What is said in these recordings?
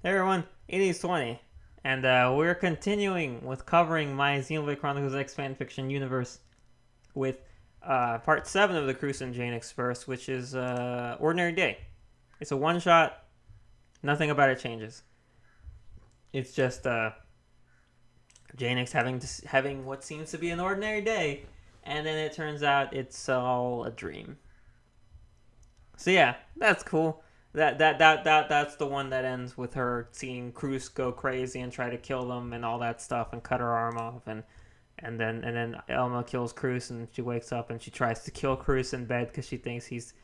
Hey everyone, it is 20, and we're continuing with covering my Xenoblade Chronicles X fanfiction universe with part 7 of the Cruise and Janix verse, which is Ordinary Day. It's a one-shot, nothing about it changes. It's just Janix having what seems to be an ordinary day, and then it turns out it's all a dream. So yeah, that's cool. That's the one that ends with her seeing Cruz go crazy and try to kill them and all that stuff and cut her arm off and then Elma kills Cruz and she wakes up and she tries to kill Cruz in bed because she thinks he's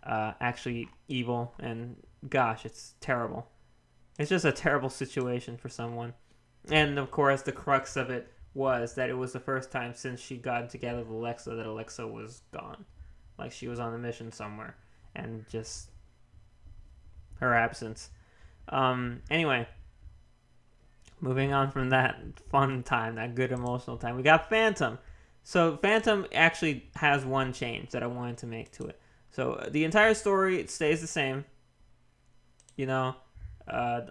actually evil, and gosh, it's terrible. It's just a terrible situation for someone. And of course, the crux of it was that it was the first time since she got together with Alexa that Alexa was gone, like she was on a mission somewhere, and just her absence. Anyway, moving on from that fun time, that good emotional time, we got Phantom. So Phantom actually has one change that I wanted to make to it. So the entire story, it stays the same. You know,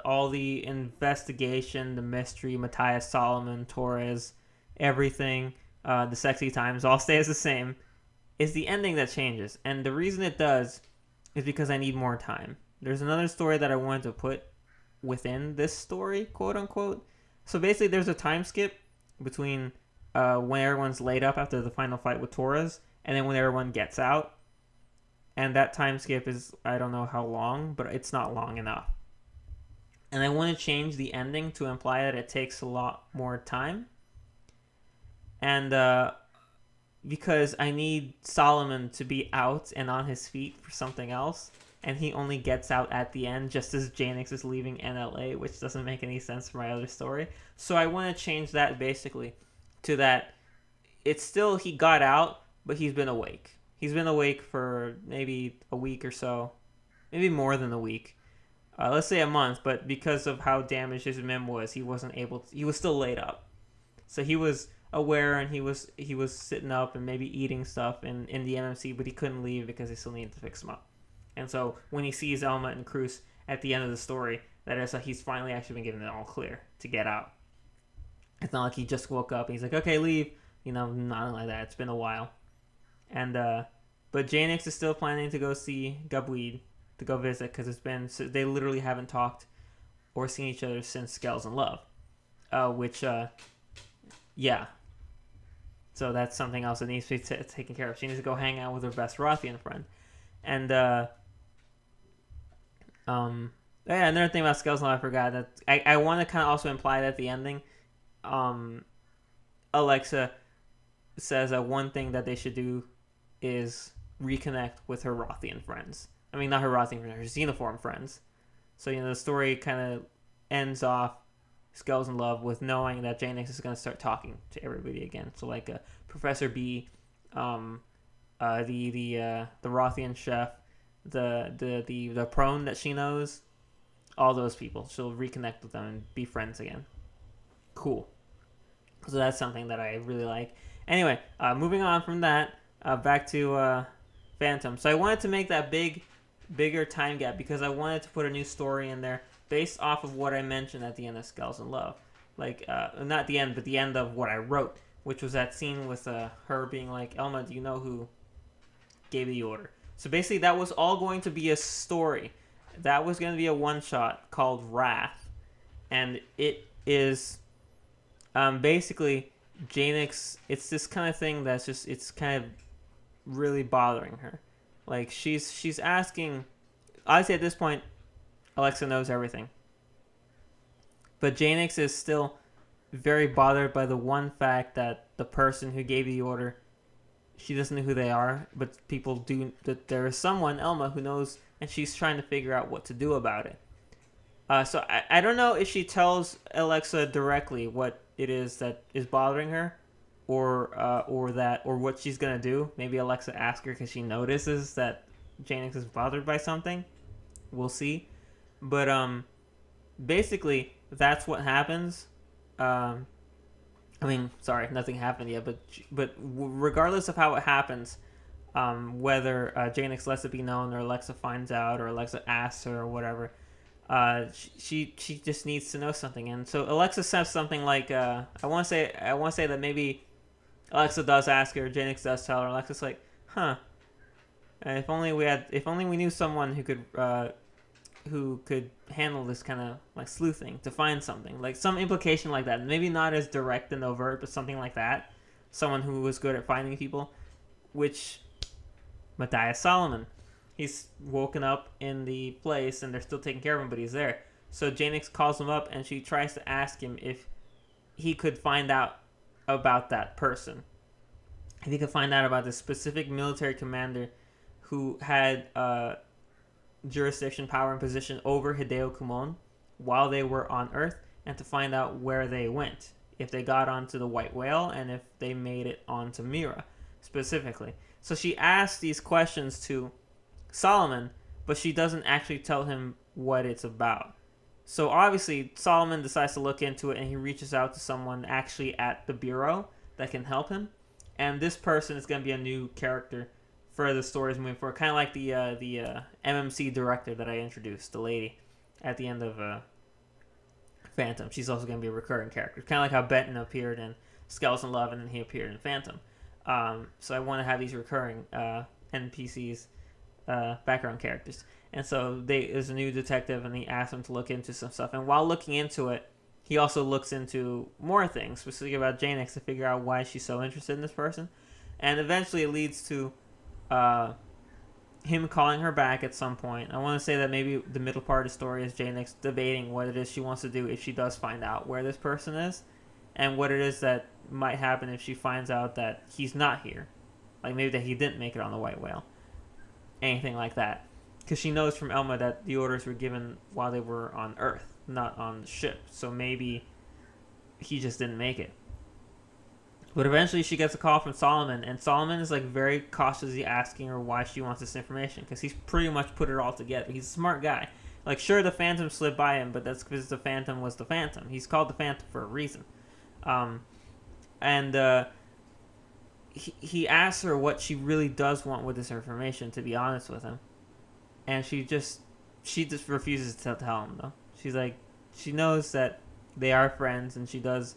all the investigation, the mystery, Matthias, Solomon, Torres, everything, the sexy times, all stays the same. It's the ending that changes, and the reason it does is because I need more time. There's another story that I wanted to put within this story, quote unquote. So basically, there's a time skip between when everyone's laid up after the final fight with Torres, and then when everyone gets out. And that time skip is, I don't know how long, but it's not long enough. And I want to change the ending to imply that it takes a lot more time. And because I need Solomon to be out and on his feet for something else, and he only gets out at the end just as Janix is leaving NLA, which doesn't make any sense for my other story. So I want to change that basically to that it's still he got out, but he's been awake. He's been awake for maybe a week or so, maybe more than a week. Let's say a month, but because of how damaged his mem was, he wasn't able to, he was still laid up. So he was aware, and he was sitting up and maybe eating stuff in the MMC, but he couldn't leave because he still needed to fix him up. And so when he sees Elma and Cruz at the end of the story, that is he's finally actually been given an all clear to get out. It's not like he just woke up and he's like, okay, leave. You know, nothing like that. It's been a while. And but Janix is still planning to go see Gabuid, to go visit, because it's been, so they literally haven't talked or seen each other since Skells Love, which yeah. So that's something else that needs to be taken care of. She needs to go hang out with her best Rothian friend. And yeah, another thing about Skells Love I forgot, that I want to kind of also imply that at the ending, Alexa says that one thing that they should do is reconnect with her Rothian friends. I mean, not her Rothian friends, her Xenoform friends. So, you know, the story kind of ends off Skells Love with knowing that Janix is going to start talking to everybody again. So, like Professor B, the Rothian chef, the prone that she knows, all those people. She'll reconnect with them and be friends again. Cool. So that's something that I really like. Anyway, moving on from that, back to Phantom. So I wanted to make that bigger time gap because I wanted to put a new story in there based off of what I mentioned at the end of Skells Love. Like, not the end, but the end of what I wrote, which was that scene with her being like, Elma, do you know who gave the order? So basically that was all going to be a story. That was going to be a one-shot called Wrath. And it is basically Janix, it's this kind of thing that's just, it's kind of really bothering her. Like, she's asking, obviously at this point, Alexa knows everything. But Janix is still very bothered by the one fact that the person who gave the order, she doesn't know who they are, but people do, that there is someone, Elma, who knows, and she's trying to figure out what to do about it. So I don't know if she tells Alexa directly what it is that is bothering her, or what she's gonna do. Maybe Alexa asks her because she notices that Janix is bothered by something. We'll see. But basically that's what happens. I mean, sorry, nothing happened yet. But regardless of how it happens, whether Janix lets it be known, or Alexa finds out, or Alexa asks her, or whatever, She just needs to know something, and so Alexa says something like, I want to say that maybe Alexa does ask her, Janix does tell her. Alexa's like, huh. If only we knew someone who could handle this kind of like sleuthing to find something, like some implication like that. Maybe not as direct and overt, but something like that. Someone who was good at finding people, which Matthias Solomon. He's woken up in the place and they're still taking care of him, but he's there. So Janix calls him up and she tries to ask him if he could find out about that person. If he could find out about this specific military commander who had jurisdiction, power, and position over Hideo Kumon while they were on Earth, and to find out where they went. If they got onto the White Whale and if they made it onto Mira, specifically. So she asks these questions to Solomon, but she doesn't actually tell him what it's about. So obviously Solomon decides to look into it and he reaches out to someone actually at the Bureau that can help him. And this person is going to be a new character for the stories moving forward. Kind of like the MMC director that I introduced, the lady at the end of Phantom. She's also going to be a recurring character. Kind of like how Benton appeared in Skells Love and then he appeared in Phantom. So I want to have these recurring NPCs, background characters. And so there's a new detective and he asks him to look into some stuff. And while looking into it, he also looks into more things, specifically about Janix, to figure out why she's so interested in this person. And eventually it leads to him calling her back at some point. I want to say that maybe the middle part of the story is Janix debating what it is she wants to do if she does find out where this person is, and what it is that might happen if she finds out that he's not here. Like maybe that he didn't make it on the White Whale. Anything like that. Because she knows from Elma that the orders were given while they were on Earth, not on the ship. So maybe he just didn't make it. But eventually she gets a call from Solomon, and Solomon is like very cautiously asking her why she wants this information, because he's pretty much put it all together. He's a smart guy. Like, sure, the Phantom slid by him, but that's because the Phantom was the Phantom. He's called the Phantom for a reason. He asks her what she really does want with this information, to be honest with him. And she just refuses to tell him, though. She's like, she knows that they are friends, and she does,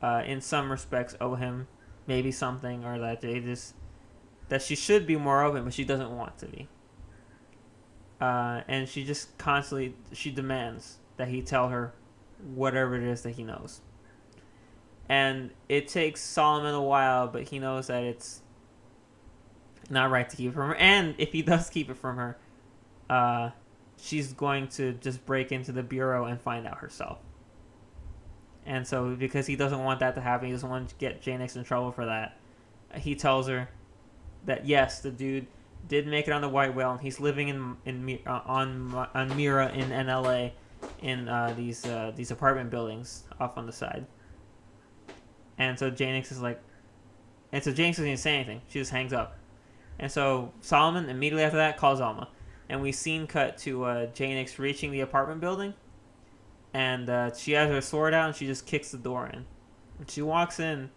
in some respects, owe him maybe something, or that she should be more open, but she doesn't want to be. And she just constantly, she demands that he tell her whatever it is that he knows. And it takes Solomon a while, but he knows that it's not right to keep it from her. And if he does keep it from her, she's going to just break into the Bureau and find out herself. And so, because he doesn't want that to happen, he doesn't want to get Janix in trouble for that, he tells her that yes, the dude did make it on the White Whale, and he's living on Mira in NLA in these apartment buildings off on the side. And so Janix is like, and so Janix doesn't even say anything. She just hangs up. And so Solomon immediately after that calls Alma, and we scene cut to Janix reaching the apartment building, and she has her sword out and she just kicks the door in. And she walks in,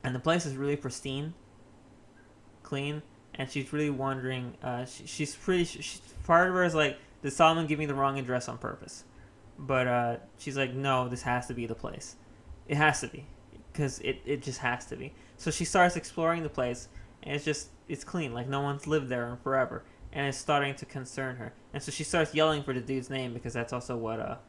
and the place is really pristine, clean, and she's really wondering. She's part of her is like, did Solomon give me the wrong address on purpose? But she's like, no, this has to be the place. It has to be, because it just has to be. So she starts exploring the place, and it's clean, like no one's lived there in forever, and it's starting to concern her. And so she starts yelling for the dude's name, because that's also what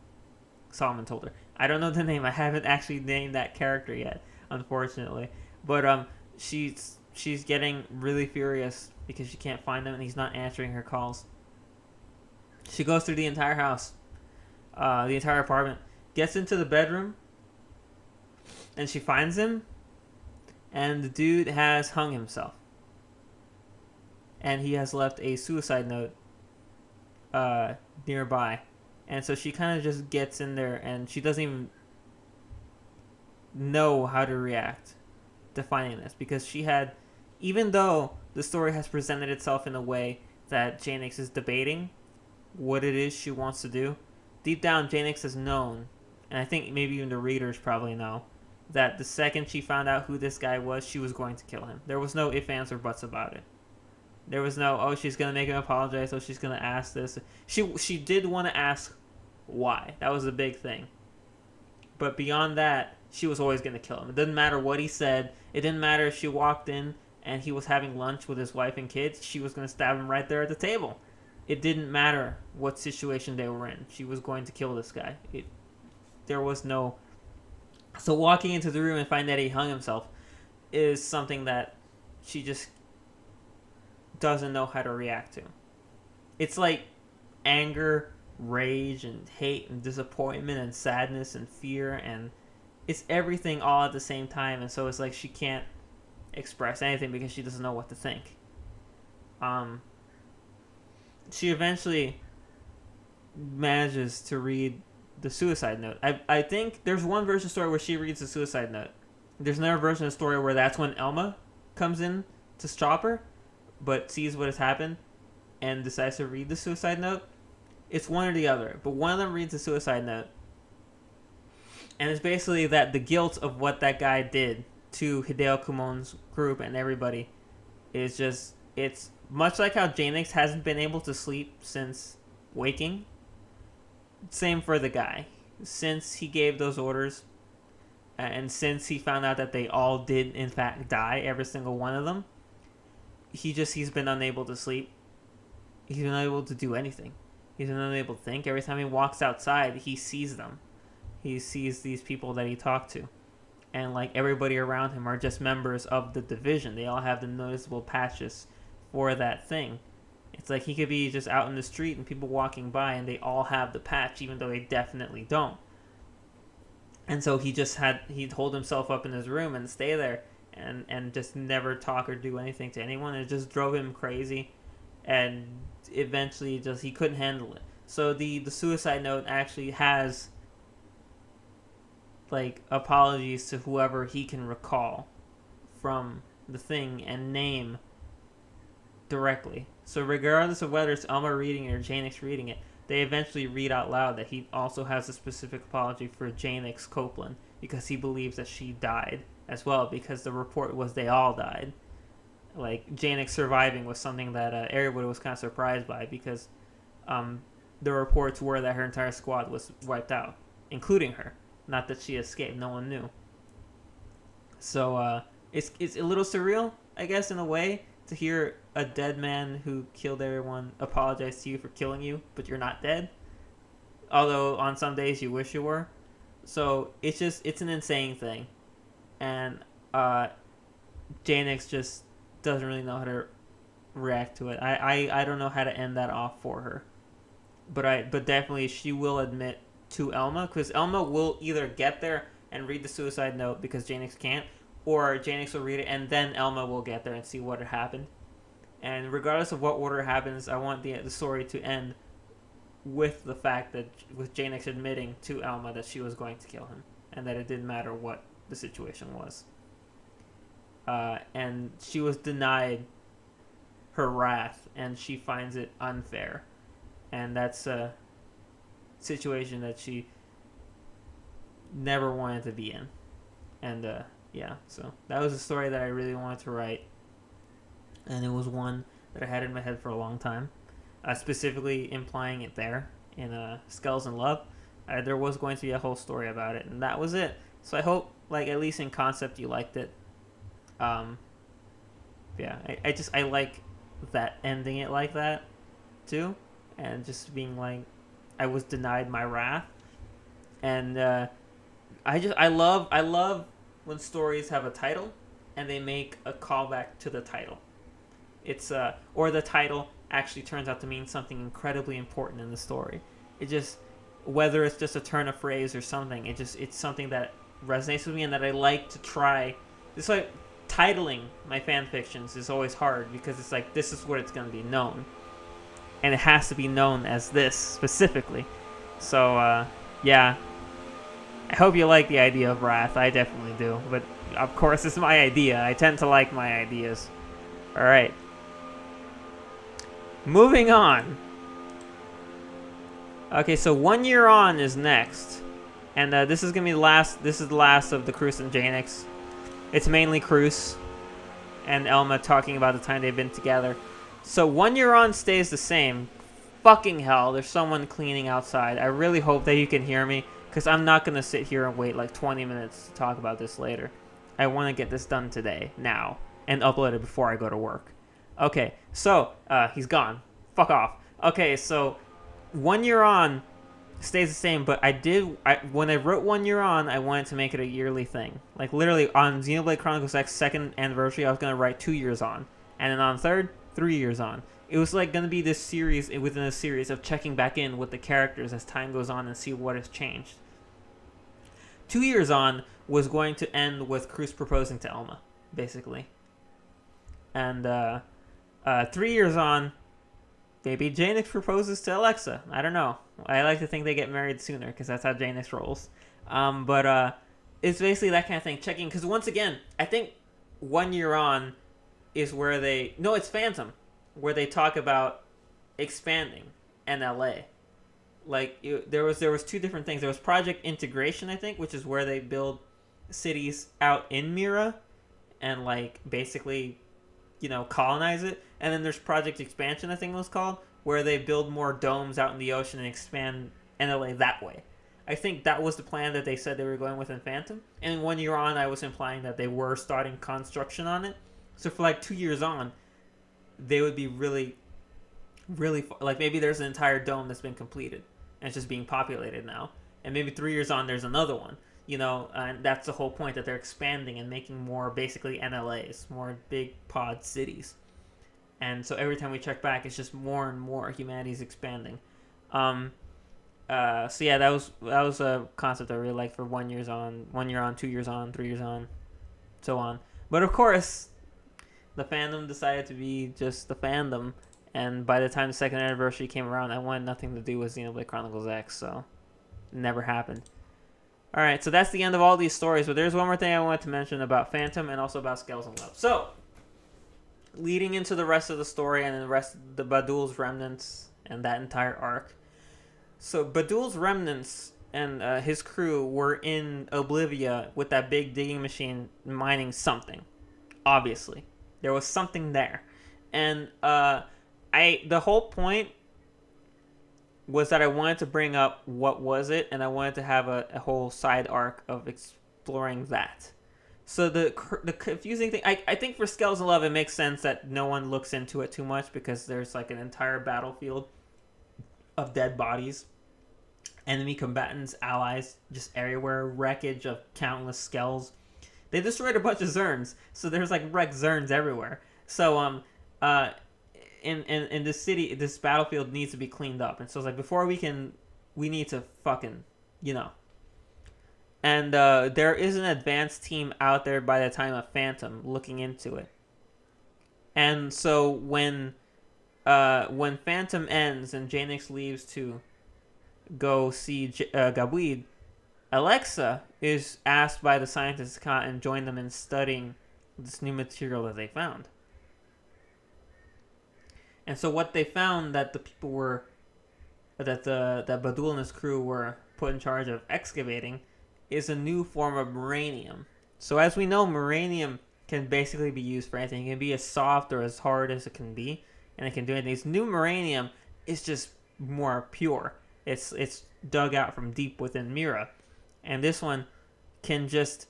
Solomon told her. I don't know the name. I haven't actually named that character yet, unfortunately. But she's getting really furious because she can't find him, and he's not answering her calls. She goes through the entire house, the entire apartment, gets into the bedroom, and she finds him, and the dude has hung himself. And he has left a suicide note nearby. And so she kind of just gets in there, and she doesn't even know how to react to finding this. Because she had, even though the story has presented itself in a way that Janix is debating what it is she wants to do, deep down Janix has known, and I think maybe even the readers probably know, that the second she found out who this guy was, she was going to kill him. There was no ifs, ands, or buts about it. There was no, oh, she's gonna make him apologize, oh, she's gonna ask this. She did want to ask why. That was a big thing. But beyond that, she was always gonna kill him. It didn't matter what he said. It didn't matter if she walked in and he was having lunch with his wife and kids. She was gonna stab him right there at the table. It didn't matter what situation they were in. She was going to kill this guy. There was no... So walking into the room and finding that he hung himself is something that she just doesn't know how to react to. It's like anger, rage, and hate, and disappointment, and sadness, and fear, and it's everything all at the same time. And so it's like she can't express anything because she doesn't know what to think. She eventually manages to read the suicide note. I think there's one version of the story where she reads the suicide note. There's another version of the story where that's when Elma comes in to stop her, but sees what has happened and decides to read the suicide note. It's one or the other, but one of them reads the suicide note, and it's basically that the guilt of what that guy did to Hideo Kumon's group and everybody is just, it's much like how Janix hasn't been able to sleep since waking. Same for the guy. Since he gave those orders, and since he found out that they all did in fact die, every single one of them, he's been unable to sleep. He's been unable to do anything. He's been unable to think. Every time he walks outside, he sees them. He sees these people that he talked to. And like everybody around him are just members of the division. They all have the noticeable patches for that thing. It's like he could be just out in the street and people walking by and they all have the patch, even though they definitely don't. And so he'd hold himself up in his room and stay there and just never talk or do anything to anyone. It just drove him crazy, and eventually he couldn't handle it. So the suicide note actually has like apologies to whoever he can recall from the thing and name directly. So regardless of whether it's Elma reading it or Janix reading it, they eventually read out loud that he also has a specific apology for Janix Copeland because he believes that she died as well, because the report was they all died. Like, Janix surviving was something that everybody was kind of surprised by, because the reports were that her entire squad was wiped out, including her. Not that she escaped, no one knew. So it's a little surreal, I guess, in a way, to hear a dead man who killed everyone apologize to you for killing you, but you're not dead. Although on some days you wish you were. So it's an insane thing. And Janix just doesn't really know how to react to it. I don't know how to end that off for her. But definitely she will admit to Elma, because Elma will either get there and read the suicide note because Janix can't, or Janix will read it and then Elma will get there and see what had happened. And regardless of what order it happens, I want the story to end with the fact that, with Janix admitting to Elma that she was going to kill him, and that it didn't matter what the situation was. And she was denied her wrath, and she finds it unfair. And that's a situation that she never wanted to be in. And yeah, so that was a story that I really wanted to write. And it was one that I had in my head for a long time. Specifically implying it there in Skells Love. There was going to be a whole story about it, and that was it. So I hope, like, at least in concept, you liked it. Yeah, I like that, ending it like that too, and just being like, I was denied my wrath. And I love when stories have a title and they make a callback to the title. It's or the title actually turns out to mean something incredibly important in the story. It just, whether it's just a turn of phrase or something, it's something that resonates with me and that I like to try. It's like titling my fan fictions is always hard, because it's like, this is what it's going to be known, and it has to be known as this specifically. So yeah, I hope you like the idea of wrath. I definitely do, but of course it's my idea. I tend to like my ideas. All right, moving on. Okay, so 1 Year On is next, and this is gonna be the last. This is the last of the Cruz and Janix. It's mainly Cruz and Elma talking about the time they've been together, So 1 year on stays the same. Fucking hell, there's someone cleaning outside. I really hope that you can hear me, because I'm not going to sit here and wait like 20 minutes to talk about this later. I want to get this done today, now, and upload it before I go to work. Okay, so, he's gone. Fuck off. Okay, so 1 year on stays the same, but when I wrote 1 year on, I wanted to make it a yearly thing. Like, literally, on Xenoblade Chronicles X 2nd anniversary, I was going to write 2 years on. And then on 3rd, 3 years on. It was like going to be this series within a series of checking back in with the characters as time goes on and see what has changed. 2 years on was going to end with Cruz proposing to Elma, basically. And 3 years on, maybe Janix proposes to Alexa. I don't know. I like to think they get married sooner because that's how Janix rolls. But it's basically that kind of thing. Checking, because once again, I think 1 year on is where they... No, it's Phantom, where they talk about expanding NLA. Like, there was two different things. There was Project Integration, I think, which is where they build cities out in Mira and, like, basically, you know, colonize it. And then there's Project Expansion, I think it was called, where they build more domes out in the ocean and expand NLA that way. I think that was the plan that they said they were going with in Phantom. And 1 year on, I was implying that they were starting construction on it. So for like 2 years on, they would be really, really like maybe there's an entire dome that's been completed and it's just being populated now. And maybe 3 years on, there's another one. You know, and that's the whole point, that they're expanding and making more basically NLAs, more big pod cities. And so every time we check back, it's just more and more humanity's expanding. So yeah, that was a concept I really liked for 1 year on, 2 years on, 3 years on, so on. But of course, the fandom decided to be just the fandom, and by the time the 2nd anniversary came around, I wanted nothing to do with Xenoblade Chronicles X, so it never happened. Alright, so that's the end of all these stories, but there's one more thing I wanted to mention about Phantom and also about Skells Love. So, leading into the rest of the story and the rest of the Badul's remnants and that entire arc. So, Badul's remnants and his crew were in Oblivia with that big digging machine mining something, obviously. There was something there. And the whole point was that I wanted to bring up what was it, and I wanted to have a whole side arc of exploring that. So the confusing thing, I think for Skells Love, it makes sense that no one looks into it too much because there's like an entire battlefield of dead bodies. Enemy combatants, allies, just everywhere, wreckage of countless Skells. They destroyed a bunch of Zerns, so there's like wrecked Zerns everywhere. So in this city, this battlefield needs to be cleaned up, and so it's like before we need to fucking, you know. And there is an advanced team out there by the time of Phantom looking into it. And so when Phantom ends and Janix leaves to go see Gabuid, Alexa is asked by the scientists to come and join them in studying this new material that they found. And so what they found that the people were, that Badul and his crew were put in charge of excavating, is a new form of Muranium. So as we know, Muranium can basically be used for anything. It can be as soft or as hard as it can be, and it can do anything. This new Muranium is just more pure. It's dug out from deep within Mira. And this one can just,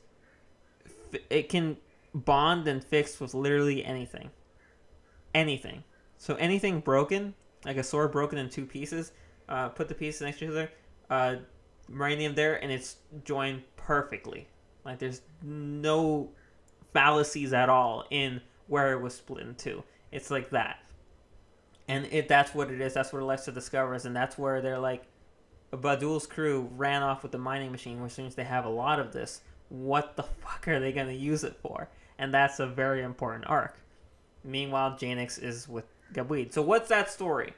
it can bond and fix with literally anything. Anything. So anything broken, like a sword broken in two pieces, put the pieces next to each other, Muranium there, and it's joined perfectly. Like there's no fallacies at all in where it was split in two. It's like that. And that's what it is. That's what Alexa discovers, and that's where they're like, Badul's crew ran off with the mining machine, which means they have a lot of this. What the fuck are they going to use it for? And that's a very important arc. Meanwhile, Janix is with Gabuid. So what's that story?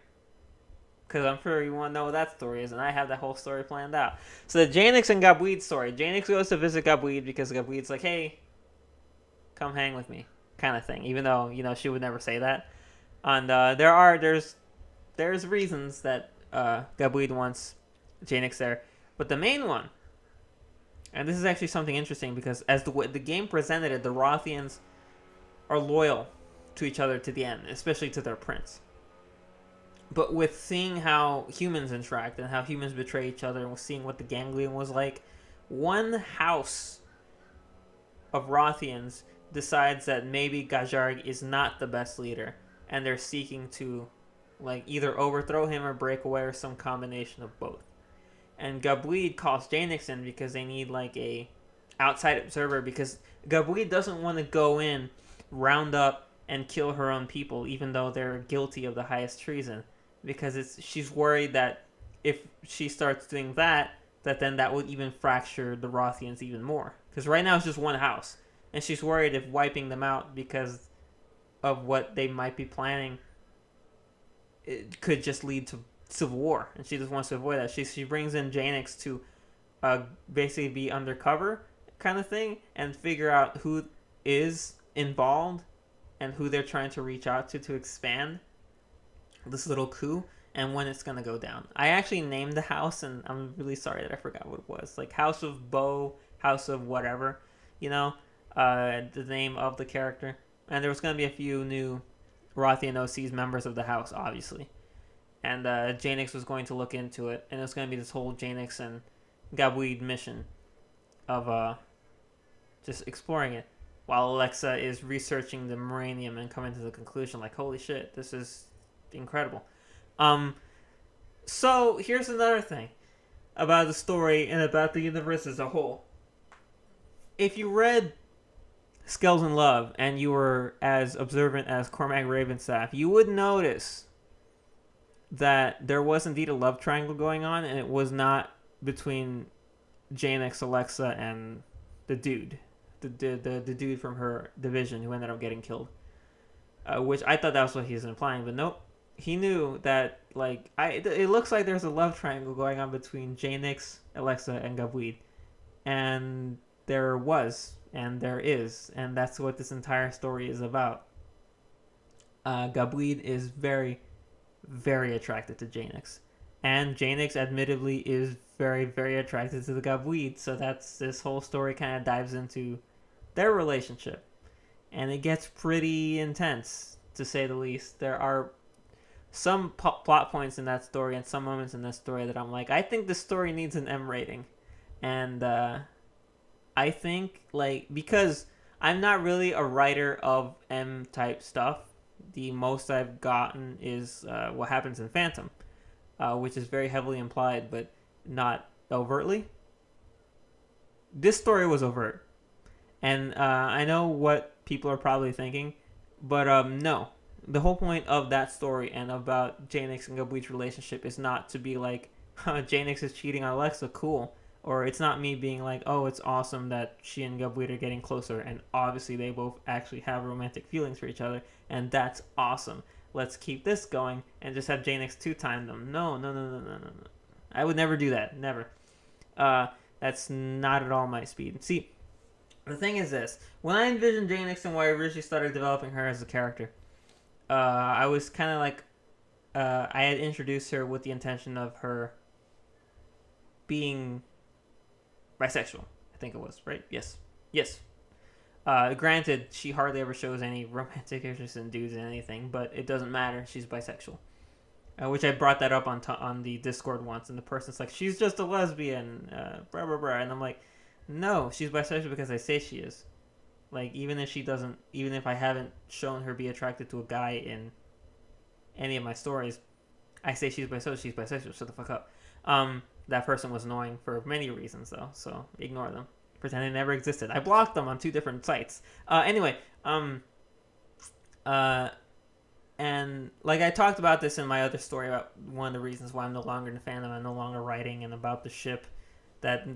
Because I'm sure you want to know what that story is, and I have that whole story planned out. So the Janix and Gabuid story. Janix goes to visit Gabuid because Gabuid's like, hey, come hang with me, kind of thing. Even though, you know, she would never say that. And there's reasons that Gabuid wants Janix there. But the main one, and this is actually something interesting because as the game presented it, the Rothians are loyal to each other to the end, especially to their prince. But with seeing how humans interact and how humans betray each other, and with seeing what the ganglion was like, one house of Rothians decides that maybe Gajarg is not the best leader, and they're seeking to like either overthrow him or break away, or some combination of both. And Gabweed calls Janix in because they need like a outside observer, because Gabweed doesn't want to go in, round up, and kill her own people, even though they're guilty of the highest treason, because she's worried that if she starts doing that then that would even fracture the Rothians even more. Because right now it's just one house, and she's worried if wiping them out because of what they might be planning, it could just lead to civil war, and she just wants to avoid that. She brings in Janix to basically be undercover kind of thing and figure out who is involved and who they're trying to reach out to expand this little coup, and when it's going to go down. I actually named the house, and I'm really sorry that I forgot what it was. Like House of Bow, House of whatever, the name of the character. And there was going to be a few new Rothian OCs, members of the house, obviously. And Janix was going to look into it, and it was going to be this whole Janix and Gabweed mission of just exploring it, while Alexa is researching the Moranium and coming to the conclusion, like, holy shit, this is incredible. So here's another thing about the story and about the universe as a whole. If you read Skells Love and you were as observant as Cormac Ravenstaff, you would notice that there was indeed a love triangle going on, and it was not between Janix, Alexa, and the dude, the dude from her division who ended up getting killed. Which I thought that was what he was implying, but nope. He knew that, like, it looks like there's a love triangle going on between Janix, Alexa, and Gabweed. And there was, and there is, and that's what this entire story is about. Gabweed is very, very attracted to Janix. And Janix, admittedly, is very, very attracted to the Gabweed, so this whole story kind of dives into their relationship. And it gets pretty intense, to say the least. There are some plot points in that story and some moments in that story that I'm like, I think this story needs an M rating. And I think, like, because I'm not really a writer of M type stuff, the most I've gotten is what happens in Phantom, which is very heavily implied but not overtly. This story was overt, and I know what people are probably thinking, but no. The whole point of that story and about Janix and Gabweed's relationship is not to be like, Janix is cheating on Alexa, cool. Or it's not me being like, oh, it's awesome that she and Gabweed are getting closer, and obviously they both actually have romantic feelings for each other, and that's awesome. Let's keep this going and just have Janix two-time them. No. I would never do that. Never. That's not at all my speed. See, the thing is this. When I envisioned Janix and when I originally started developing her as a character, I was kind of like, I had introduced her with the intention of her being bisexual. I think it was, right? Yes. Granted, she hardly ever shows any romantic interest in dudes in anything, but it doesn't matter. She's bisexual. Which I brought that up on the Discord once, and the person's like, she's just a lesbian, blah, blah, blah. And I'm like, no, she's bisexual because I say she is. Like, even if I haven't shown her be attracted to a guy in any of my stories, I say she's bisexual, shut the fuck up. That person was annoying for many reasons, though, so ignore them. Pretend they never existed. I blocked them on 2 different sites. Anyway, and, like, I talked about this in my other story about one of the reasons why I'm no longer in the fandom, I'm no longer writing, and about the ship that,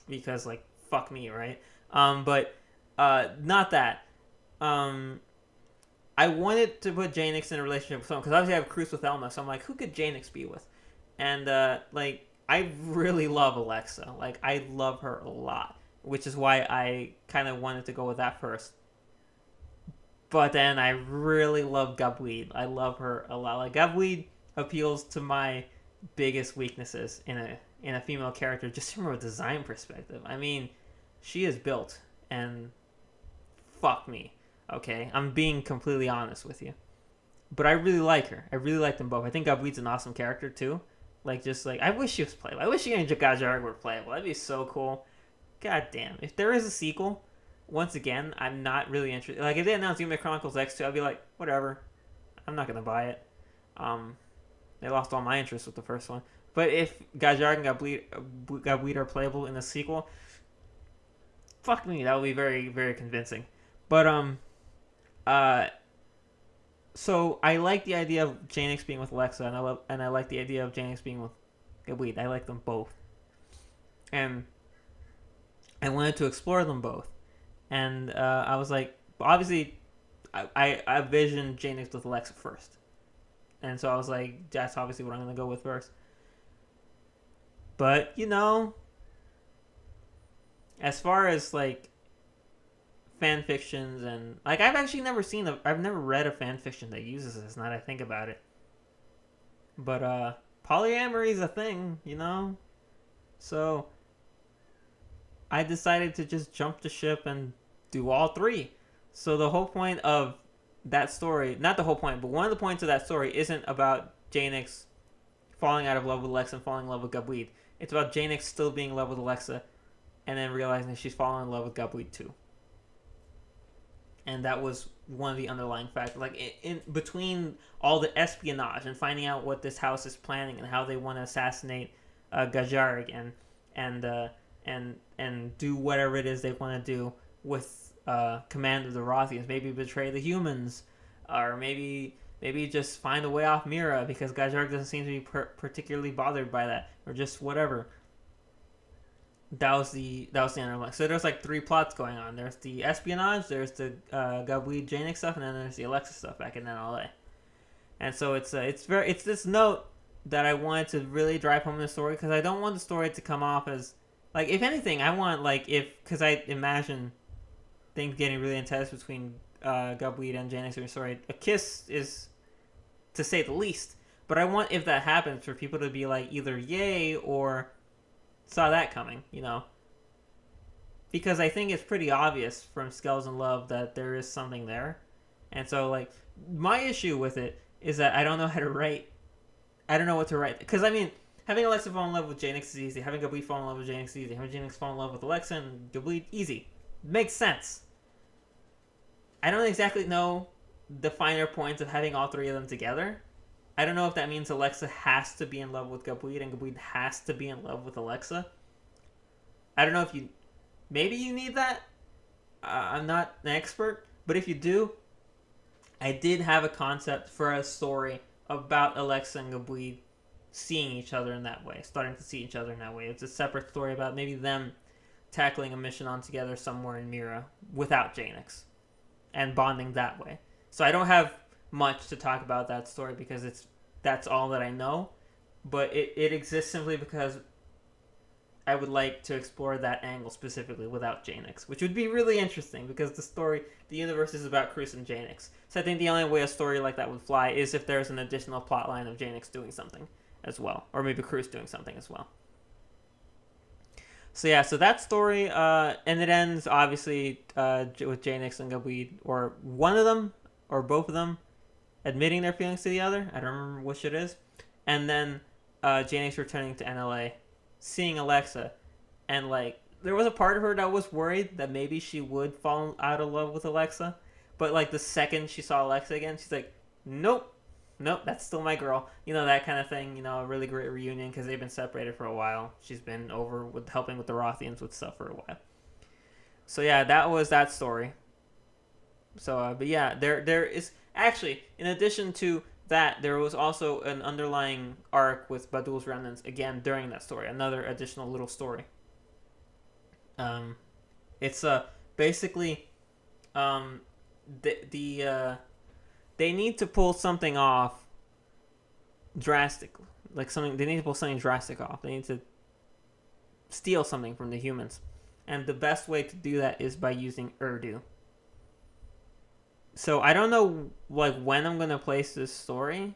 because, like, fuck me, right? But not that. I wanted to put Janix in a relationship with someone, because obviously I have Cruz with Elma, so I'm like, who could Janix be with? And, like, I really love Alexa. Like, I love her a lot, which is why I kind of wanted to go with that first. But then I really love Gabweed. I love her a lot. Like, Gabweed appeals to my biggest weaknesses in a female character, just from a design perspective. I mean, she is built, and fuck me. Okay, I'm being completely honest with you. But I really like her. I really like them both. I think Gabweed's an awesome character too. Like, just like, I wish she was playable. I wish she and Gajarg were playable. That'd be so cool. God damn. If there is a sequel, once again, I'm not really interested. Like, if they announced Xenoblade Chronicles X 2, I'd be like, whatever. I'm not gonna buy it. They lost all my interest with the first one. But if Gajarg and Gabweed are playable in the sequel, fuck me, that would be very, very convincing. But so I like the idea of Janix being with Alexa, and I like the idea of Janix being with Gabweed. I like them both, and I wanted to explore them both. And I was like, obviously, I envisioned Janix with Alexa first, and so I was like, that's obviously what I'm gonna go with first. But as far as like fan fictions and like I've actually never I've never read a fan fiction that uses this. Now that I think about it, but polyamory is a thing, So I decided to just jump the ship and do all three. So the whole point of that story, not the whole point, but one of the points of that story isn't about Janix falling out of love with Alexa and falling in love with Gabweed. It's about Janix still being in love with Alexa and then realizing that she's fallen in love with Gabweed too. And that was one of the underlying factors. Like, in between all the espionage and finding out what this house is planning and how they want to assassinate Gajarg and do whatever it is they want to do with command of the Rothians. Maybe betray the humans, or maybe just find a way off Mira because Gajarg doesn't seem to be particularly bothered by that, or just whatever. That was the underlying. So there's like three plots going on. There's the espionage, there's the Gabweed Janix stuff, and then there's the Alexa stuff back in NLA. And so it's this note that I wanted to really drive home in the story, because I don't want the story to come off as like, if anything, I want because I imagine things getting really intense between Gabweed and Janix in the story. A kiss is, to say the least. But I want, if that happens, for people to be like either yay or saw that coming, because I think it's pretty obvious from Skells Love that there is something there. And so, like, my issue with it is that I don't know how to write. I don't know what to write. Because, I mean, having Alexa fall in love with Janix is easy. Having Gabweed fall in love with Janix is easy. Having Janix fall in love with Alexa and Gabweed, easy. Makes sense. I don't exactly know the finer points of having all three of them together. I don't know if that means Alexa has to be in love with Gabweed and Gabweed has to be in love with Alexa. I don't know if maybe you need that. I'm not an expert, but if you do, I did have a concept for a story about Alexa and Gabweed seeing each other in that way, starting to see each other in that way. It's a separate story about maybe them tackling a mission on together somewhere in Mira without Janix and bonding that way. So I don't have much to talk about that story because that's all that I know, but it exists simply because I would like to explore that angle specifically without Janix, which would be really interesting because the universe is about Cruz and Janix. So I think the only way a story like that would fly is if there's an additional plot line of Janix doing something as well, or maybe Cruz doing something as well. So yeah, so that story, and it ends obviously with Janix and Gabweed, or one of them, or both of them, admitting their feelings to the other. I don't remember which it is. And then Janix returning to NLA, seeing Alexa, and like there was a part of her that was worried that maybe she would fall out of love with Alexa, but like the second she saw Alexa again, she's like, nope, that's still my girl. That kind of thing. A really great reunion because they've been separated for a while. She's been over with helping with the Rothians with stuff for a while. So yeah, that was that story. So but yeah, there is actually, in addition to that, there was also an underlying arc with Badul's remnants again during that story. Another additional little story. It's basically they need to pull something off drastically, they need to pull something drastic off. They need to steal something from the humans, and the best way to do that is by using Urdu. So I don't know when I'm gonna place this story,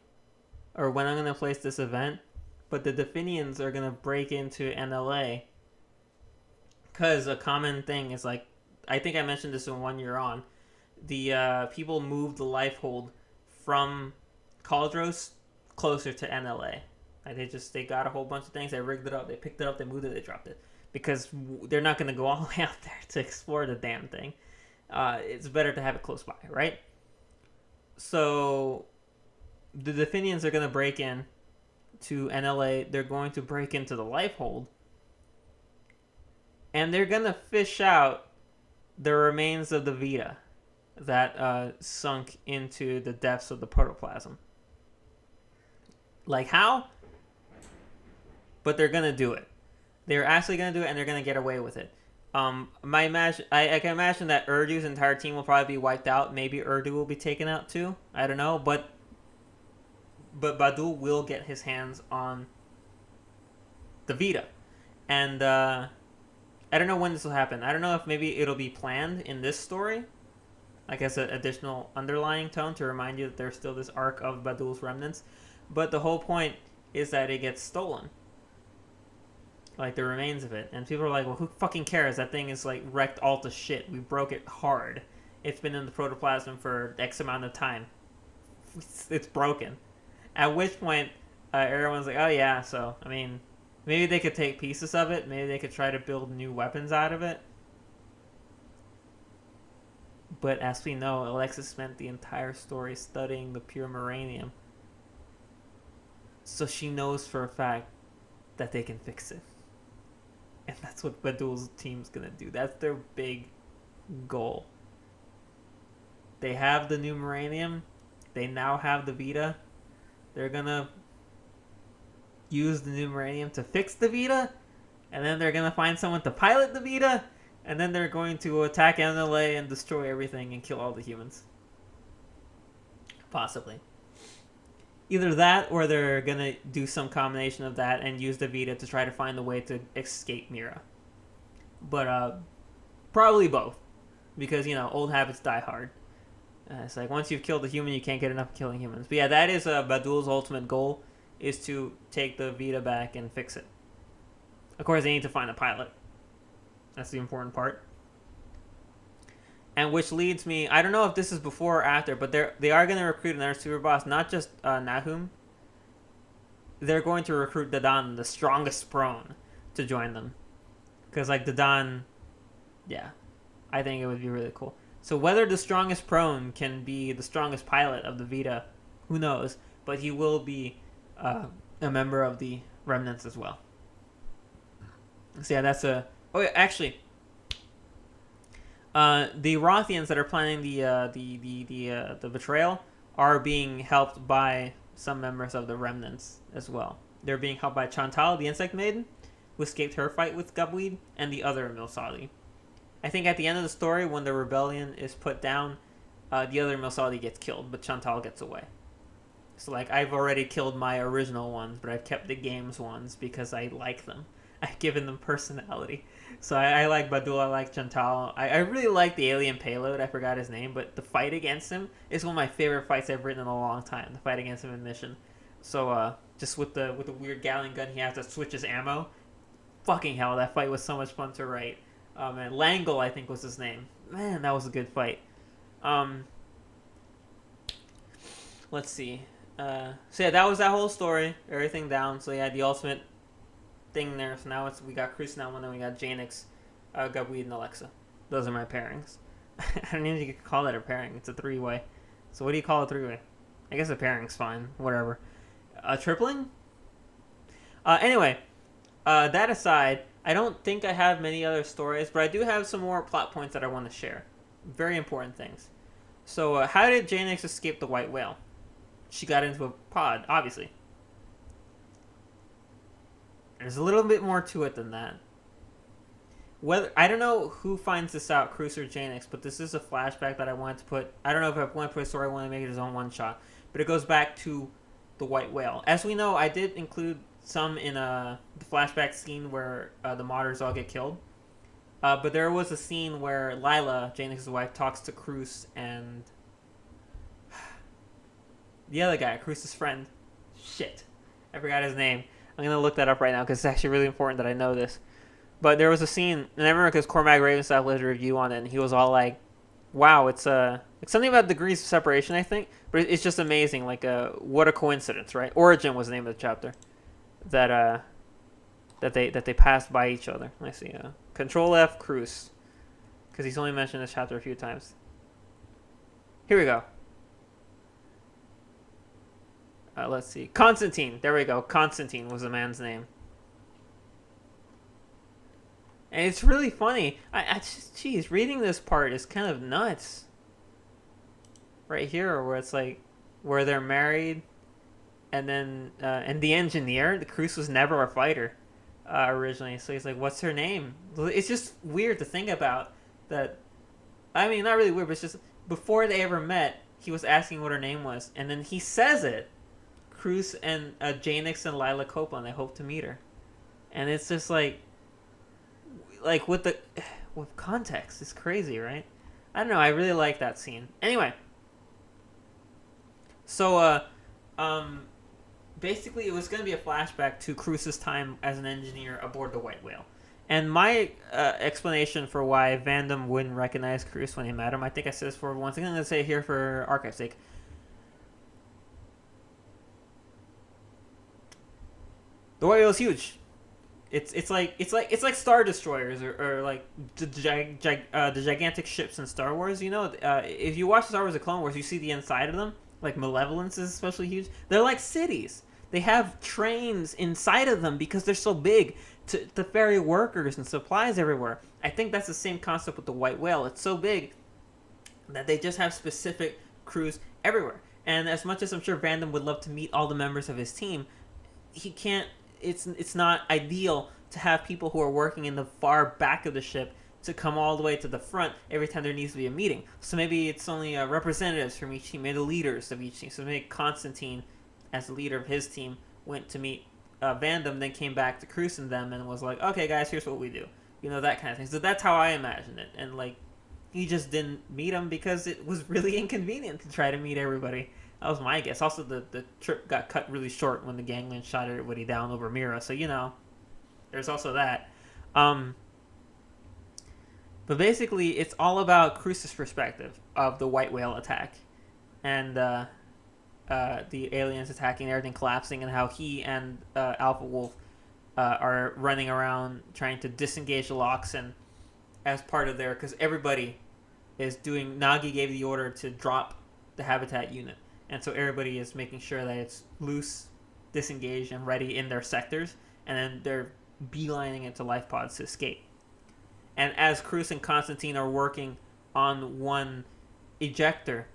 or when I'm gonna place this event, but the Definians are gonna break into NLA, because a common thing is I think I mentioned this in 1 year on, the people moved the lifehold from Caldros closer to NLA. Like they got a whole bunch of things. They rigged it up. They picked it up. They moved it. They dropped it because they're not going to go all the way out there to explore the damn thing. It's better to have it close by, right? So the Definians are going to break in to NLA. They're going to break into the lifehold, and they're going to fish out the remains of the Vita that sunk into the depths of the protoplasm. Like how? But they're gonna do it. They're actually gonna do it, and they're gonna get away with it. I can imagine that Urdu's entire team will probably be wiped out. Maybe Urdu will be taken out too. I don't know, but Badul will get his hands on the Vita, and I don't know when this will happen. I don't know if maybe it'll be planned in this story, like as an additional underlying tone to remind you that there's still this arc of Badul's remnants. But the whole point is that it gets stolen. Like the remains of it. And people are like, well, who fucking cares? That thing is like wrecked all to shit. We broke it hard. It's been in the protoplasm for X amount of time. It's broken. At which point, everyone's like, oh yeah, so, I mean, maybe they could take pieces of it. Maybe they could try to build new weapons out of it. But as we know, Alexis spent the entire story studying the pure Moranium. So she knows for a fact that they can fix it. And that's what Badul's team's gonna do. That's their big goal. They have the new Moranium. They now have the Vita. They're gonna use the new Moranium to fix the Vita. And then they're gonna find someone to pilot the Vita. And then they're going to attack NLA and destroy everything and kill all the humans. Possibly. Either that, or they're going to do some combination of that and use the Vita to try to find a way to escape Mira. But probably both. Because, old habits die hard. It's like, once you've killed a human, you can't get enough of killing humans. But yeah, that is Badul's ultimate goal, is to take the Vita back and fix it. Of course, they need to find a pilot. That's the important part. And which leads me, I don't know if this is before or after, but they are going to recruit another super boss, not just Nahum. They're going to recruit Dadan, the strongest prone, to join them. Because, like, Dadan, yeah, I think it would be really cool. So whether the strongest prone can be the strongest pilot of the Vita, who knows? But he will be a member of the Remnants as well. So yeah, that's a... Oh, yeah, actually... the Rothians that are planning the betrayal are being helped by some members of the Remnants as well. They're being helped by Chantal, the Insect Maiden, who escaped her fight with Gubweed, and the other Milsali. I think at the end of the story, when the rebellion is put down, the other Milsali gets killed, but Chantal gets away. So, like, I've already killed my original ones, but I've kept the game's ones because I like them. I've given them personality. So I like Badul, I like Chantal. I really like the alien payload. I forgot his name, but the fight against him is one of my favorite fights I've written in a long time. The fight against him in Mission. So just with the weird Gatling gun, he has to switch his ammo. Fucking hell, that fight was so much fun to write. And Langle, I think, was his name. Man, that was a good fight. Let's see. So yeah, that was that whole story. Everything down. So yeah, the ultimate thing there. So now we got Cruz now, and then we got Janix, Gubweed, and Alexa. Those are my pairings. I don't even think you could call that a pairing. It's a three-way. So what do you call a three-way? I guess a pairing's fine. Whatever. A tripling? Anyway, that aside, I don't think I have many other stories, but I do have some more plot points that I want to share. Very important things. So how did Janix escape the white whale? She got into a pod, obviously. There's a little bit more to it than that. I don't know who finds this out, Cruz or Janix, but this is a flashback that I wanted to put. I don't know if I want to put a story, I want to make it his own one-shot. But it goes back to the white whale. As we know, I did include some in the flashback scene where the modders all get killed. But there was a scene where Lila, Janix's wife, talks to Cruz and the other guy, Cruz's friend. Shit. I forgot his name. I'm going to look that up right now because it's actually really important that I know this. But there was a scene, and I remember because Cormac Ravenstaff did a review on it, and he was all like, wow, it's like something about degrees of separation, I think, but it's just amazing. Like, what a coincidence, right? Origin was the name of the chapter that that they passed by each other. Let's see, Control F, Cruz, because he's only mentioned this chapter a few times. Here we go. Let's see, Constantine. There we go. Constantine was the man's name. And it's really funny. I just, geez, reading this part is kind of nuts. Right here, where it's like, where they're married, and then, and the engineer, the Cruz was never a fighter, originally. So he's like, what's her name? It's just weird to think about that. I mean, not really weird, but it's just, before they ever met, he was asking what her name was, and then he says it. Cruz and Janix and Lila Copeland, I hope to meet her. And it's just like with the with context, it's crazy, right? I don't know. I really like that scene. Anyway, so basically, it was going to be a flashback to Cruz's time as an engineer aboard the White Whale. And my explanation for why Vandam wouldn't recognize Cruz when he met him, I think I said this for once. I'm going to say it here for archive's sake. The White Whale is huge. It's like Star Destroyers or like the gigantic ships in Star Wars. You know, if you watch Star Wars: The Clone Wars, you see the inside of them. Like Malevolence is especially huge. They're like cities. They have trains inside of them because they're so big to ferry workers and supplies everywhere. I think that's the same concept with the White Whale. It's so big that they just have specific crews everywhere. And as much as I'm sure Vandam would love to meet all the members of his team, he can't. It's not ideal to have people who are working in the far back of the ship to come all the way to the front every time there needs to be a meeting. So maybe it's only representatives from each team, maybe the leaders of each team. So maybe Constantine, as the leader of his team, went to meet Vandam, then came back to Cruz and them and was like, okay, guys, here's what we do. You know, that kind of thing. So that's how I imagine it. And, like, he just didn't meet him because it was really inconvenient to try to meet everybody. That was my guess. Also, the trip got cut really short when the gangland shot everybody down over Mira. So, you know, there's also that. But basically, it's all about Cruz's perspective of the White Whale attack. And the aliens attacking, everything collapsing, and how he and Alpha Wolf are running around trying to disengage the locks. And as part of their... Because everybody is doing... Nagi gave the order to drop the habitat unit. And so everybody is making sure that it's loose, disengaged, and ready in their sectors. And then they're beelining it to life pods to escape. And as Cruz and Constantine are working on one ejector,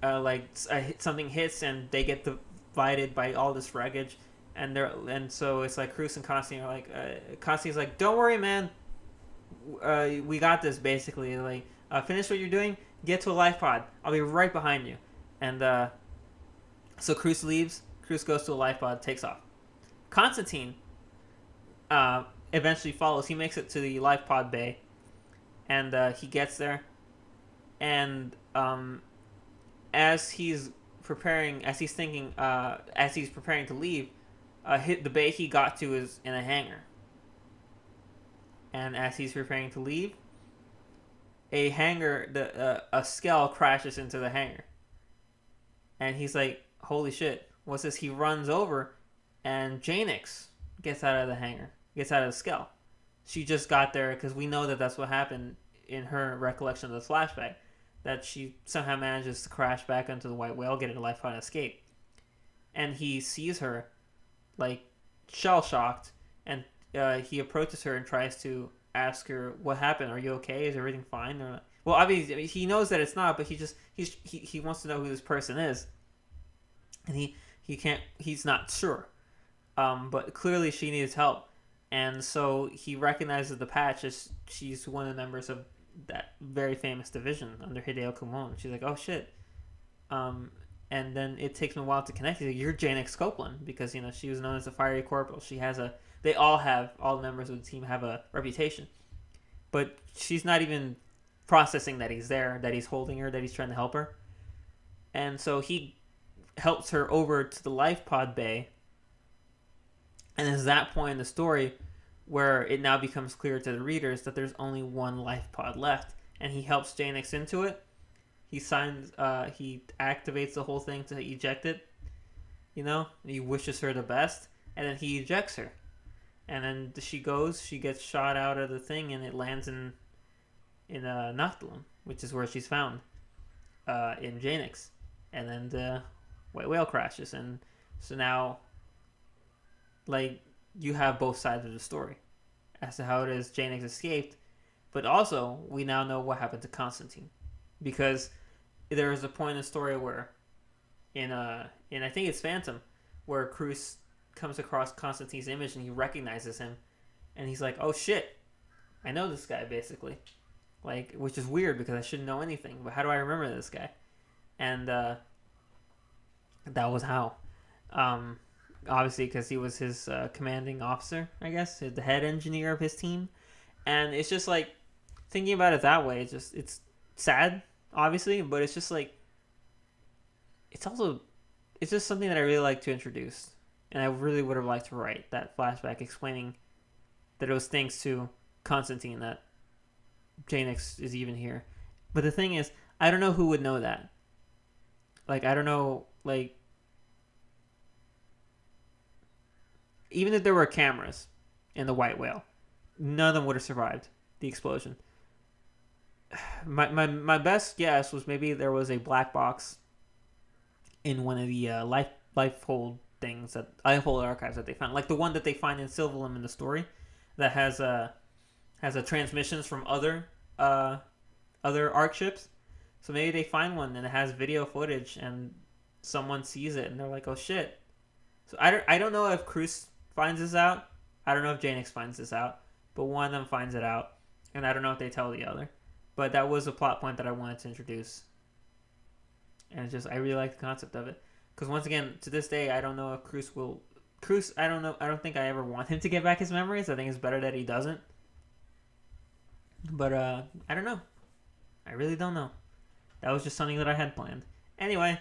something hits and they get divided by all this wreckage. And so it's like Cruz and Constantine are like... Constantine's like, don't worry, man. We got this, basically. Like, finish what you're doing, get to a life pod. I'll be right behind you. And... So Cruz leaves. Cruz goes to a life pod, takes off. Constantine eventually follows. He makes it to the life pod bay, and he gets there. And as he's preparing to leave, the bay he got to is in a hangar. And as he's preparing to leave, a Skell crashes into the hangar. And he's like, holy shit, what's this? He runs over, and Janix gets out of the hangar, gets out of the Skell. She just got there because we know that that's what happened in her recollection of the flashback, that she somehow manages to crash back onto the White Whale, get a life pod, escape. And he sees her, like, shell-shocked, and he approaches her and tries to ask her, what happened? Are you okay? Is everything fine? Or, well, obviously, he knows that it's not, but he wants to know who this person is. And he's not sure. But clearly she needs help. And so he recognizes the patch as she's one of the members of that very famous division under Hideo Kumon. She's like, oh shit. And then it takes me a while to connect. He's like, you're Janix Copeland, because, you know, she was known as a fiery corporal. All the members of the team have a reputation. But she's not even processing that he's there, that he's holding her, that he's trying to help her. And so he helps her over to the life pod bay, and it's that point in the story where it now becomes clear to the readers that there's only one life pod left, and he helps Janix into it, he signs. He activates the whole thing to eject it. He wishes her the best, and then he ejects her. And then she goes. She gets shot out of the thing, and it lands in Noctilum, which is where she's found in Janix. And then the white whale crashes, and so now, like, you have both sides of the story as to how it is Janix escaped, but also we now know what happened to Constantine, because there is a point in the story where in I think it's Phantom, where Cruz comes across Constantine's image and he recognizes him, and he's like, "Oh shit, I know this guy," basically, like, which is weird because I shouldn't know anything, but how do I remember this guy? And that was how. Obviously, because he was his commanding officer, I guess, the head engineer of his team. And it's just like, thinking about it that way, it's sad, obviously, but it's just like, it's just something that I really like to introduce. And I really would have liked to write that flashback explaining that it was thanks to Constantine that Janix is even here. But the thing is, I don't know who would know that. Like, I don't know, like, even if there were cameras in the white whale, none of them would have survived the explosion. My best guess was maybe there was a black box in one of the Lifehold things, that Lifehold archives that they found, like the one that they find in Sylvalum in the story, that has a transmissions from other arc ships. So maybe they find one and it has video footage and someone sees it and they're like, "Oh shit." So I don't know if Cruz finds this out. I don't know if Janix finds this out, but one of them finds it out, and I don't know if they tell the other. But that was a plot point that I wanted to introduce, and it's just, I really like the concept of it, because once again, to this day, I don't know if Cruz. I don't know. I don't think I ever want him to get back his memories. I think it's better that he doesn't. But I don't know. I really don't know. That was just something that I had planned. Anyway.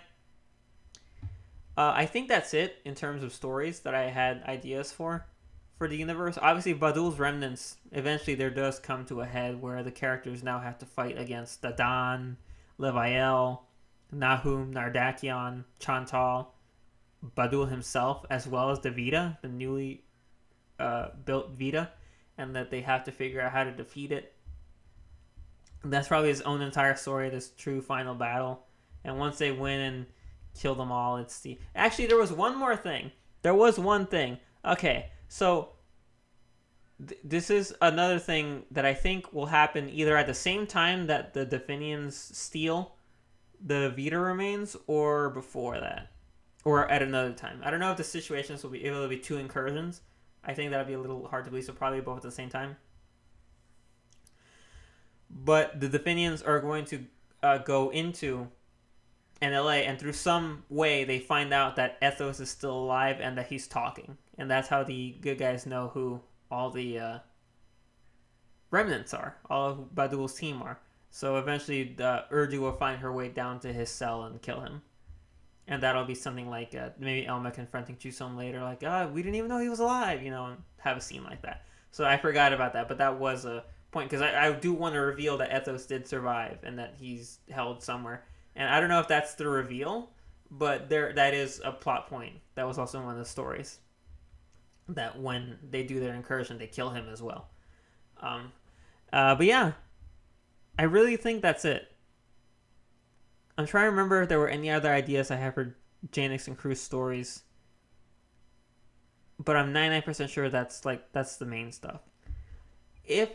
I think that's it in terms of stories that I had ideas for the universe. Obviously, Badul's Remnants, eventually there does come to a head where the characters now have to fight against Dadan, Leviel, Nahum, Nardakion, Chantal, Badul himself, as well as the Vita, the newly built Vita, and that they have to figure out how to defeat it. That's probably his own entire story, this true final battle. And once they win and kill them all, it's the... Actually, there was one more thing. There was one thing. Okay, so this is another thing that I think will happen either at the same time that the Definians steal the Vita remains, or before that, or at another time. I don't know if the situations will be... It'll be two incursions. I think that'd be a little hard to believe, so probably both at the same time. But the Definians are going to go into NLA, and through some way they find out that Ethos is still alive and that he's talking, and that's how the good guys know who all the remnants are, all of Badul's team are. So eventually Urdu will find her way down to his cell and kill him, and that'll be something like maybe Elma confronting Chusom later, like, we didn't even know he was alive, and have a scene like that. So I forgot about that, but that was a point, because I do want to reveal that Ethos did survive and that he's held somewhere. And I don't know if that's the reveal, but that is a plot point. That was also in one of the stories, that when they do their incursion, they kill him as well. But yeah, I really think that's it. I'm trying to remember if there were any other ideas I have for Janix and Cruz stories, but I'm 99% sure that's the main stuff. If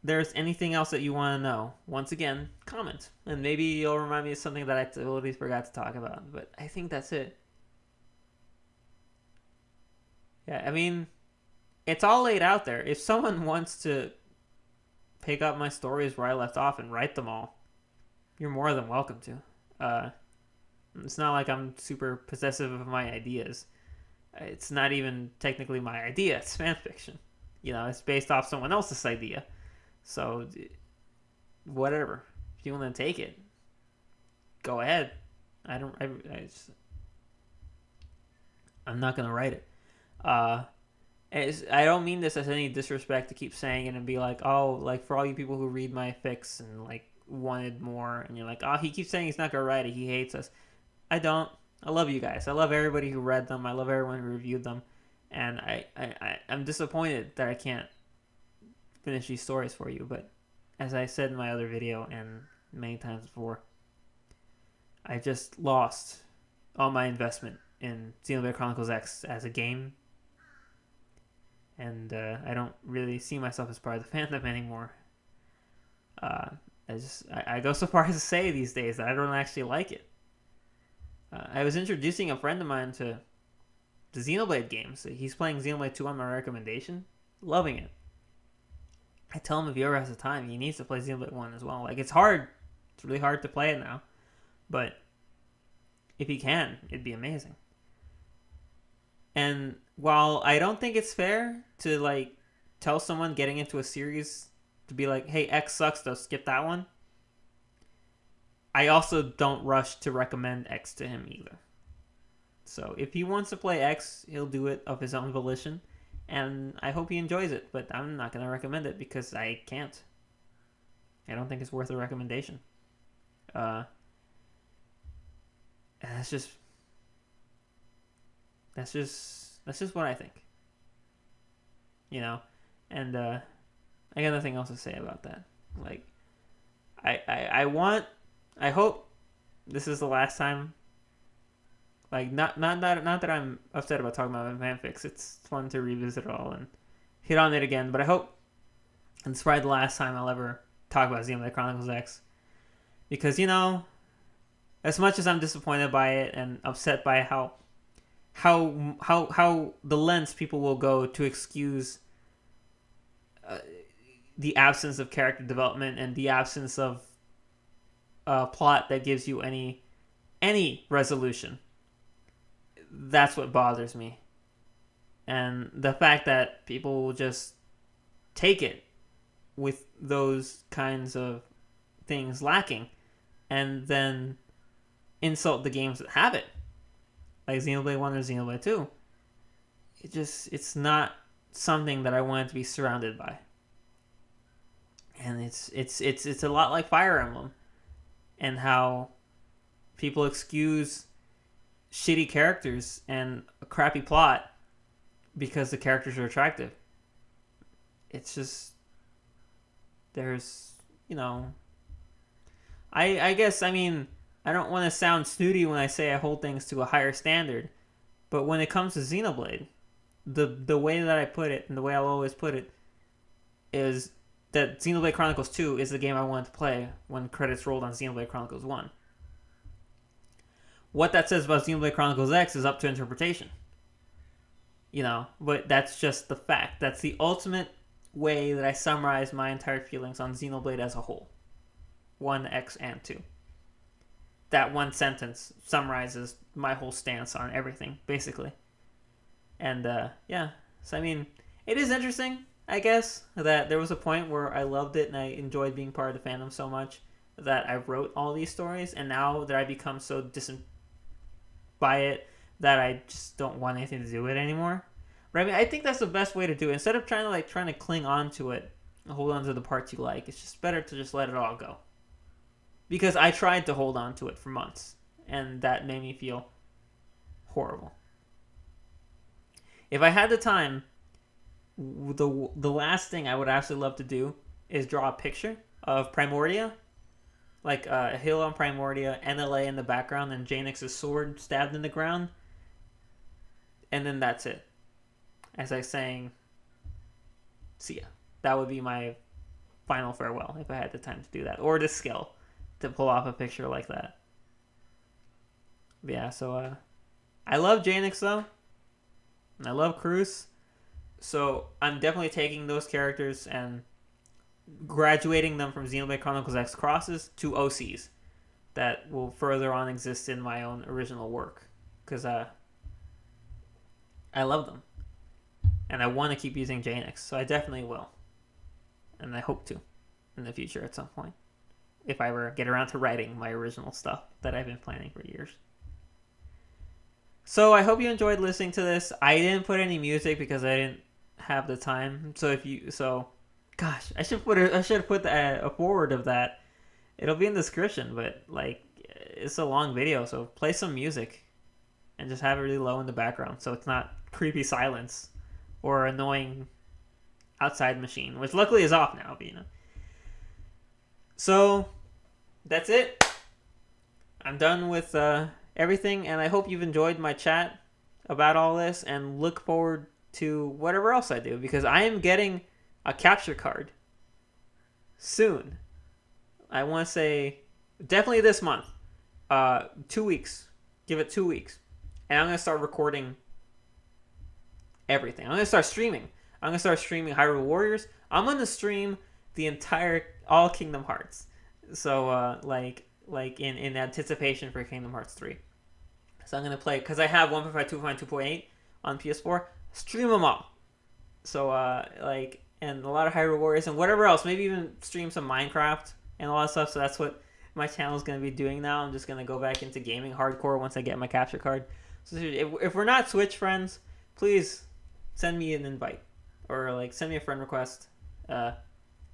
there's anything else that you want to know, once again, comment. And maybe you'll remind me of something that I totally forgot to talk about. But I think that's it. Yeah, I mean, it's all laid out there. If someone wants to pick up my stories where I left off and write them all, you're more than welcome to. It's not like I'm super possessive of my ideas. It's not even technically my idea. It's fan fiction. It's based off someone else's idea. So, whatever. If you want to take it, go ahead. I'm not gonna write it. I don't mean this as any disrespect to keep saying it and be like, oh, like, for all you people who read my fics and like wanted more, and you're like, oh, he keeps saying he's not gonna write it. He hates us. I don't. I love you guys. I love everybody who read them. I love everyone who reviewed them, and I'm disappointed that I can't finish these stories for you. But as I said in my other video and many times before, I just lost all my investment in Xenoblade Chronicles X as a game, and I don't really see myself as part of the fandom anymore. I go so far as to say these days that I don't actually like it. I was introducing a friend of mine to the Xenoblade games. He's playing Xenoblade 2 on my recommendation, loving it. I tell him if he ever has the time, he needs to play Xenoblade 1 as well. Like, it's hard. It's really hard to play it now. But if he can, it'd be amazing. And while I don't think it's fair to, like, tell someone getting into a series to be like, hey, X sucks, though, skip that one, I also don't rush to recommend X to him either. So if he wants to play X, he'll do it of his own volition, and I hope he enjoys it, but I'm not going to recommend it because I can't. I don't think it's worth a recommendation. And that's just what I think. You know? And I got nothing else to say about that. Like, I hope this is the last time. Like, not that I'm upset about talking about fanfics. It's fun to revisit it all and hit on it again. But I hope it's probably the last time I'll ever talk about Xenoblade Chronicles X, because, you know, as much as I'm disappointed by it and upset by how the lengths people will go to excuse the absence of character development and the absence of a plot that gives you any resolution, that's what bothers me. And the fact that people will just take it with those kinds of things lacking and then insult the games that have it, like Xenoblade 1 or Xenoblade 2. It's not something that I wanted to be surrounded by. And it's a lot like Fire Emblem, and how people excuse shitty characters and a crappy plot because the characters are attractive. It's just, there's, you know, I guess, I mean, I don't want to sound snooty when I say I hold things to a higher standard, but when it comes to Xenoblade, the way that I put it, and the way I'll always put it, is that Xenoblade Chronicles 2 is the game I wanted to play when credits rolled on Xenoblade Chronicles 1. What that says about Xenoblade Chronicles X is up to interpretation. You know, but that's just the fact. That's the ultimate way that I summarize my entire feelings on Xenoblade as a whole. 1, X, and 2. That one sentence summarizes my whole stance on everything, basically. And, yeah. So, I mean, it is interesting, I guess, that there was a point where I loved it and I enjoyed being part of the fandom so much that I wrote all these stories, and now that I become so distant by it that I just don't want anything to do with it anymore. But I mean, I think that's the best way to do it. Instead of trying to cling on to it and hold on to the parts you like, it's just better to just let it all go. Because I tried to hold on to it for months, and that made me feel horrible. If I had the time, the last thing I would absolutely love to do is draw a picture of Primordia, like a hill on Primordia, NLA in the background, and Janix's sword stabbed in the ground, and then that's it. As I sang, see ya. That would be my final farewell if I had the time to do that, or to skill to pull off a picture like that. But yeah, so I love Janix though, and I love Cruz. So I'm definitely taking those characters and graduating them from Xenoblade Chronicles X crosses to OCs that will further on exist in my own original work, because I love them and I want to keep using Janix, so I definitely will, and I hope to in the future at some point, if I ever get around to writing my original stuff that I've been planning for years. So I hope you enjoyed listening to this. I didn't put any music because I didn't have the time. Gosh, I should have put a forward of that It'll be in the description, but like it's a long video, so play some music and just have it really low in the background so it's not creepy silence or annoying outside machine, which luckily is off now, but you know. So that's it. I'm done with everything, and I hope you've enjoyed my chat about all this, and look forward to whatever else I do, because I am getting a capture card soon. I want to say definitely this month. 2 weeks. Give it 2 weeks. And I'm going to start recording everything. I'm going to start streaming. I'm going to start streaming Hyrule Warriors. I'm going to stream the entire, all Kingdom Hearts. So, like in anticipation for Kingdom Hearts 3. So I'm going to play, because I have 1.5, 2.5, 2.8 on PS4. Stream them all. So, and a lot of Hyrule Warriors and whatever else. Maybe even stream some Minecraft and all that stuff. So that's what my channel is going to be doing now. I'm just going to go back into gaming hardcore once I get my capture card. So if we're not Switch friends, please send me an invite. Or, like, send me a friend request. I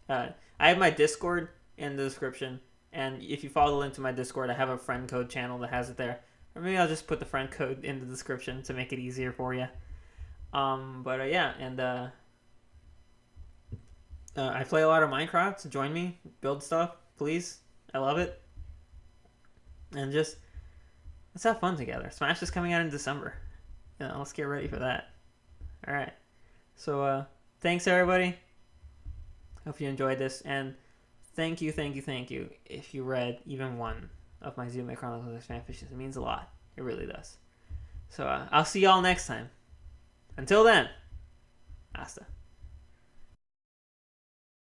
have my Discord in the description. And if you follow the link to my Discord, I have a friend code channel that has it there. Or maybe I'll just put the friend code in the description to make it easier for you. Yeah, and I play a lot of Minecraft, so join me, build stuff, please. I love it. And just, let's have fun together. Smash is coming out in December. You know, let's get ready for that. Alright. So, thanks everybody. Hope you enjoyed this, and thank you if you read even one of my Xenoblade Chronicles X fanfictions. It means a lot. It really does. So, I'll see y'all next time. Until then, hasta.